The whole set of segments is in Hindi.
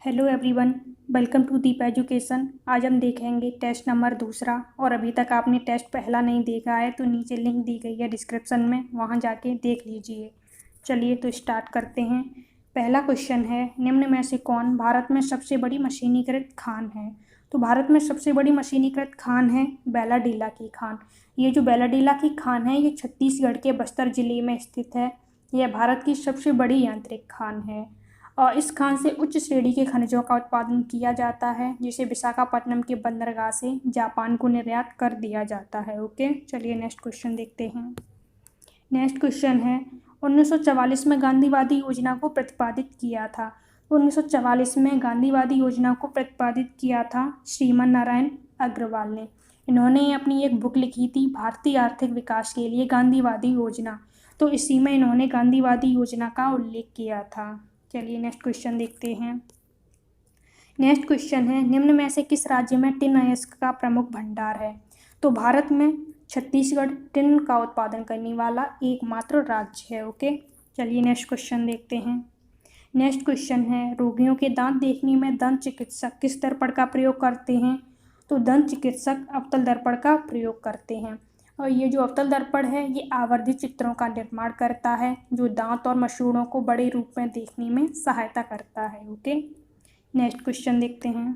Hello everyone, welcome to Deep education. आज हम देखेंगे टेस्ट नंबर दूसरा। और अभी तक आपने टेस्ट पहला नहीं देखा है तो नीचे लिंक दी गई है डिस्क्रिप्शन में, वहां जाके देख लीजिए। चलिए तो स्टार्ट करते हैं। पहला क्वेश्चन है, निम्न में से कौन भारत में सबसे बड़ी मशीनीकृत खान है? तो भारत में सबसे बड़ी मशीनीकृत खान है बैलाडीला की खान। ये जो बैलाडीला की खान है ये छत्तीसगढ़ के बस्तर जिले में स्थित है। यह भारत की सबसे बड़ी यांत्रिक खान है और इस खान से उच्च श्रेणी के खनिजों का उत्पादन किया जाता है, जिसे विशाखापट्टनम के बंदरगाह से जापान को निर्यात कर दिया जाता है। ओके, चलिए नेक्स्ट क्वेश्चन देखते हैं। नेक्स्ट क्वेश्चन है, 1944 में गांधीवादी योजना को प्रतिपादित किया था। 1944 में गांधीवादी योजना को प्रतिपादित किया था श्रीमन नारायण अग्रवाल ने। इन्होंने अपनी एक बुक लिखी थी, भारतीय आर्थिक विकास के लिए गांधीवादी योजना। तो इसी में इन्होंने गांधीवादी योजना का उल्लेख किया था। चलिए नेक्स्ट क्वेश्चन देखते हैं। नेक्स्ट क्वेश्चन है, निम्न में से किस राज्य में टिन अयस्क का प्रमुख भंडार है? तो भारत में छत्तीसगढ़ टिन का उत्पादन करने वाला एकमात्र राज्य है। ओके, चलिए नेक्स्ट क्वेश्चन देखते हैं। नेक्स्ट क्वेश्चन है, रोगियों के दांत देखने में दंत चिकित्सक किस दर्पण का प्रयोग करते हैं? तो दंत चिकित्सक अवतल दर्पण का प्रयोग करते हैं। और ये जो अवतल दर्पण है ये आवर्धित चित्रों का निर्माण करता है, जो दांत और मसूड़ों को बड़े रूप में देखने में सहायता करता है। ओके, नेक्स्ट क्वेश्चन देखते हैं।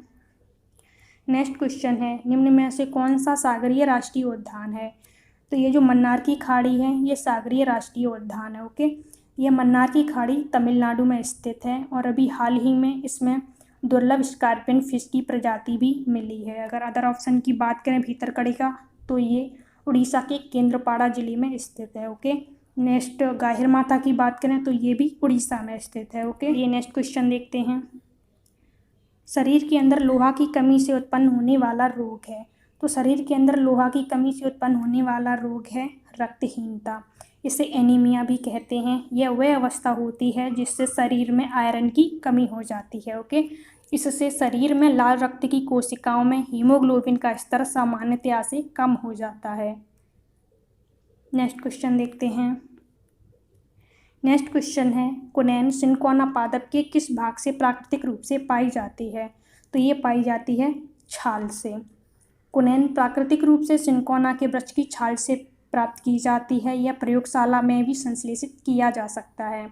नेक्स्ट क्वेश्चन है, निम्न में से कौन सा सागरीय राष्ट्रीय उद्यान है? तो ये जो मन्नार की खाड़ी है ये सागरीय राष्ट्रीय उद्यान है। ओके, ये मन्नार की खाड़ी तमिलनाडु में स्थित है और अभी हाल ही में इसमें दुर्लभ स्कॉर्पियन फिश की प्रजाति भी मिली है। अगर अदर ऑप्शन की बात करें भीतरकनिका का, तो ये उड़ीसा के केंद्रपाड़ा जिले में स्थित है। ओके, नेक्स्ट गाहिर माथा की बात करें तो ये भी उड़ीसा में स्थित है। ओके, ये नेक्स्ट क्वेश्चन देखते हैं। शरीर के अंदर लोहा की कमी से उत्पन्न होने वाला रोग है। तो शरीर के अंदर लोहा की कमी से उत्पन्न होने वाला रोग है रक्तहीनता। इसे एनीमिया भी कहते हैं। यह वह अवस्था होती है जिससे शरीर में आयरन की कमी हो जाती है। ओके, इससे शरीर में लाल रक्त की कोशिकाओं में हीमोग्लोबिन का स्तर सामान्यतया से कम हो जाता है। नेक्स्ट क्वेश्चन देखते हैं। नेक्स्ट क्वेश्चन है, कुनैन सिनकोना पादप के किस भाग से प्राकृतिक रूप से पाई जाती है? तो ये पाई जाती है छाल से। कुनैन प्राकृतिक रूप से सिनकोना के वृक्ष की छाल से प्राप्त की जाती है। यह प्रयोगशाला में भी संश्लेषित किया जा सकता है।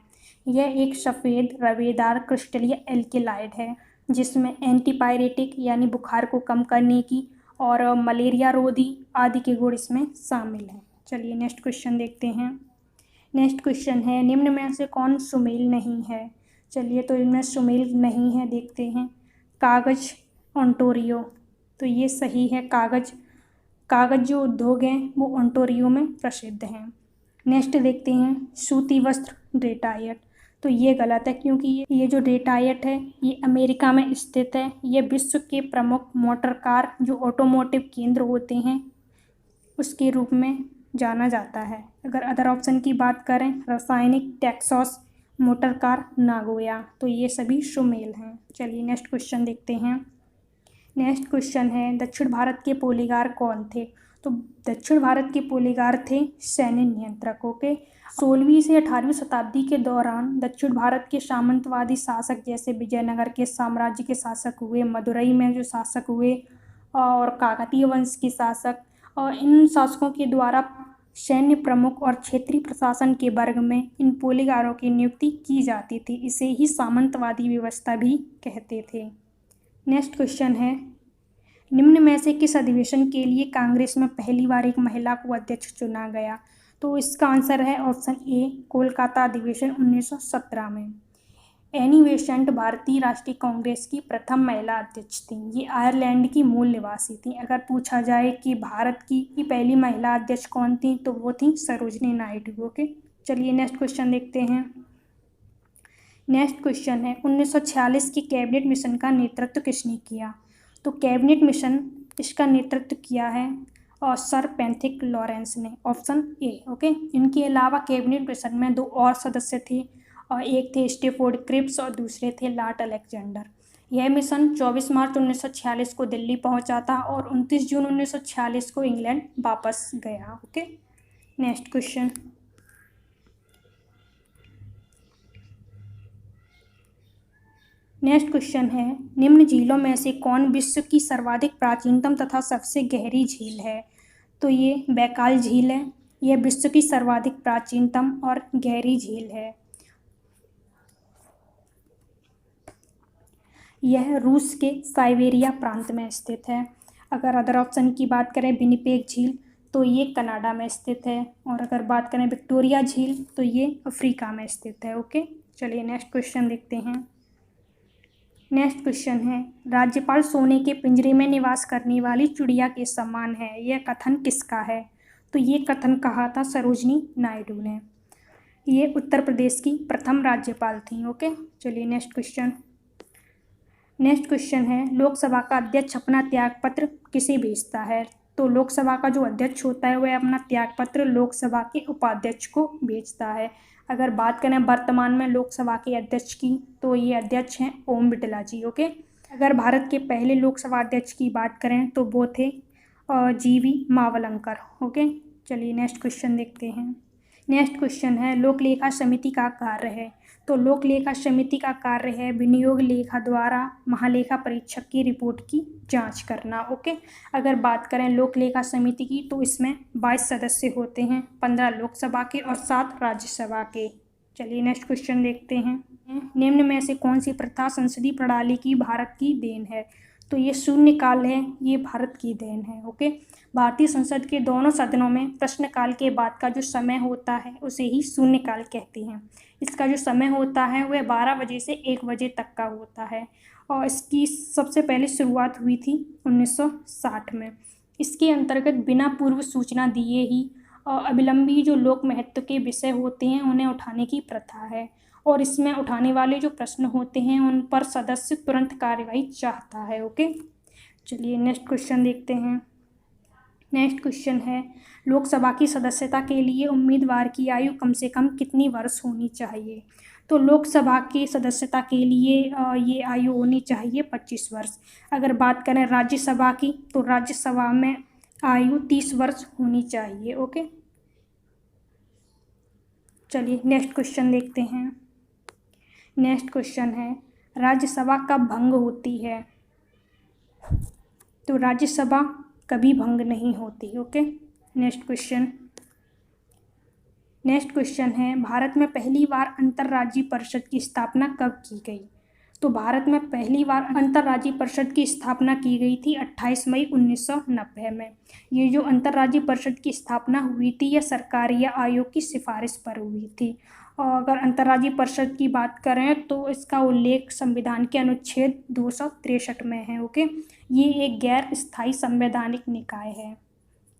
यह एक सफ़ेद रवेदार क्रिस्टलीय एल्केलाइड है जिसमें एंटीपायरेटिक यानी बुखार को कम करने की और मलेरिया रोधी आदि के गुण इसमें शामिल हैं। चलिए नेक्स्ट क्वेश्चन देखते हैं। नेक्स्ट क्वेश्चन है, निम्न में से कौन सुमेल नहीं है? चलिए तो इनमें सुमेल नहीं है, देखते हैं। कागज ओंटारियो, तो ये सही है। कागज जो उद्योग हैं वो ओंटारियो में प्रसिद्ध हैं। नेक्स्ट देखते हैं, सूती वस्त्र डेट्रायट। तो ये गलत है क्योंकि ये जो डेट्रायट है ये अमेरिका में स्थित है। ये विश्व के प्रमुख मोटर कार जो ऑटोमोटिव केंद्र होते हैं उसके रूप में जाना जाता है। अगर अदर ऑप्शन की बात करें, रासायनिक, टेक्सास, मोटर कार, नागोया, तो ये सभी सुमेल हैं। चलिए नेक्स्ट क्वेश्चन देखते हैं। नेक्स्ट क्वेश्चन है, दक्षिण भारत के पोलीगार कौन थे? तो दक्षिण भारत के पोलीगार थे सैन्य नियंत्रकों के। 16वीं से 18वीं शताब्दी के दौरान दक्षिण भारत के सामंतवादी शासक जैसे विजयनगर के साम्राज्य के शासक हुए, मदुरई में जो शासक हुए और काकतीय वंश के शासक, और इन शासकों के द्वारा सैन्य प्रमुख और क्षेत्रीय प्रशासन के वर्ग में इन पोलीगारों की नियुक्ति की जाती थी। इसे ही सामंतवादी व्यवस्था भी कहते थे। नेक्स्ट क्वेश्चन है, निम्न में से किस अधिवेशन के लिए कांग्रेस में पहली बार एक महिला को अध्यक्ष चुना गया? तो इसका आंसर है ऑप्शन ए, कोलकाता अधिवेशन 1917 में। एनी बेसेंट भारतीय राष्ट्रीय कांग्रेस की प्रथम महिला अध्यक्ष थी। ये आयरलैंड की मूल निवासी थी। अगर पूछा जाए कि भारत की पहली महिला अध्यक्ष कौन थी तो वो थी सरोजनी नायडू। ओके, चलिए नेक्स्ट क्वेश्चन देखते हैं। नेक्स्ट क्वेश्चन है, 1946 की कैबिनेट मिशन का नेतृत्व किसने किया? तो कैबिनेट मिशन इसका नेतृत्व किया है और सर पैट्रिक लॉरेंस ने, ऑप्शन ए। ओके, इनके अलावा कैबिनेट मिशन में 2 और सदस्य थे और एक थे स्टेफोर्ड क्रिप्स और दूसरे थे लॉर्ड अलेक्जेंडर। यह मिशन 24 मार्च 1946 को दिल्ली पहुंचा था और 29 जून 1946 को इंग्लैंड वापस गया। Okay, next question. Next question है, निम्न झीलों में से कौन विश्व की सर्वाधिक प्राचीनतम तथा सबसे गहरी झील है? तो ये बैकाल झील है। यह विश्व की सर्वाधिक प्राचीनतम और गहरी झील है। यह रूस के साइबेरिया प्रांत में स्थित है। अगर अदर ऑप्शन की बात करें, विनिपेग झील, तो ये कनाडा में स्थित है। और अगर बात करें विक्टोरिया झील, तो ये अफ्रीका में स्थित है। ओके, चलिए नेक्स्ट क्वेश्चन देखते हैं। नेक्स्ट क्वेश्चन है, राज्यपाल सोने के पिंजरे में निवास करने वाली चिड़िया के समान है, यह कथन किसका है? तो ये कथन कहा था सरोजनी नायडू ने। ये उत्तर प्रदेश की प्रथम राज्यपाल थी। ओके, चलिए नेक्स्ट क्वेश्चन। नेक्स्ट क्वेश्चन है, लोकसभा का अध्यक्ष अपना त्यागपत्र किसे भेजता है? तो लोकसभा का जो अध्यक्ष होता है वह अपना त्यागपत्र लोकसभा के उपाध्यक्ष को भेजता है। अगर बात करें वर्तमान में लोकसभा के अध्यक्ष की, तो ये अध्यक्ष हैं ओम बिरला जी। ओके, अगर भारत के पहले लोकसभा अध्यक्ष की बात करें तो वो थे जीवी मावलंकर। ओके, चलिए नेक्स्ट क्वेश्चन देखते हैं। नेक्स्ट क्वेश्चन है, लोक लेखा समिति का कार्य है। तो लोक लेखा समिति का कार्य है विनियोग लेखा द्वारा महालेखा परीक्षक की रिपोर्ट की जांच करना। ओके, अगर बात करें लोक लेखा समिति की, तो इसमें 22 सदस्य होते हैं, 15 लोकसभा के और 7 राज्यसभा के। चलिए नेक्स्ट क्वेश्चन देखते हैं। निम्न में से कौन सी प्रथा संसदीय प्रणाली की भारत की देन है? तो ये शून्यकाल है, ये भारत की देन है। ओके, भारतीय संसद के दोनों सदनों में प्रश्नकाल के बाद का जो समय होता है उसे ही शून्यकाल कहते हैं। इसका जो समय होता है वह 12 बजे से 1 बजे तक का होता है और इसकी सबसे पहले शुरुआत हुई थी 1960 में। इसके अंतर्गत बिना पूर्व सूचना दिए ही अविलंबी जो लोक महत्व के विषय होते हैं उन्हें उठाने की प्रथा है और इसमें उठाने वाले जो प्रश्न होते हैं उन पर सदस्य तुरंत कार्यवाही चाहता है। ओके, चलिए नेक्स्ट क्वेश्चन देखते हैं। नेक्स्ट क्वेश्चन है, लोकसभा की सदस्यता के लिए उम्मीदवार की आयु कम से कम कितनी वर्ष होनी चाहिए? तो लोकसभा की सदस्यता के लिए ये आयु होनी चाहिए 25 वर्ष। अगर बात करें राज्यसभा की, तो राज्यसभा में आयु 30 वर्ष होनी चाहिए। ओके, चलिए नेक्स्ट क्वेश्चन देखते हैं। नेक्स्ट क्वेश्चन है, राज्यसभा कब भंग होती है? तो राज्यसभा कभी भंग नहीं होती। Okay, next question. Next question है, भारत में पहली बार अंतर्राज्यीय परिषद की स्थापना कब की गई? तो भारत में पहली बार अंतर्राज्यीय परिषद की स्थापना की गई थी 28 मई 1990 में। ये जो अंतर्राज्यीय परिषद की स्थापना हुई थी यह सरकार या आयोग की सिफारिश पर हुई थी। और अगर अंतर्राज्यीय परिषद की बात करें तो इसका उल्लेख संविधान के अनुच्छेद 263 में है। ओके, ये एक गैर स्थायी संवैधानिक निकाय है।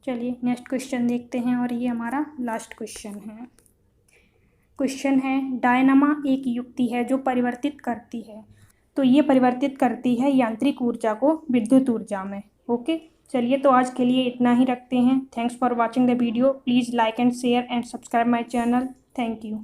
चलिए नेक्स्ट क्वेश्चन देखते हैं और ये हमारा लास्ट क्वेश्चन है। क्वेश्चन है, डायनामा एक युक्ति है जो परिवर्तित करती है। तो ये परिवर्तित करती है यांत्रिक ऊर्जा को विद्युत ऊर्जा में। ओके, चलिए तो आज के लिए इतना ही रखते हैं। Thanks for watching the video. Please like and share and subscribe my channel. Thank you.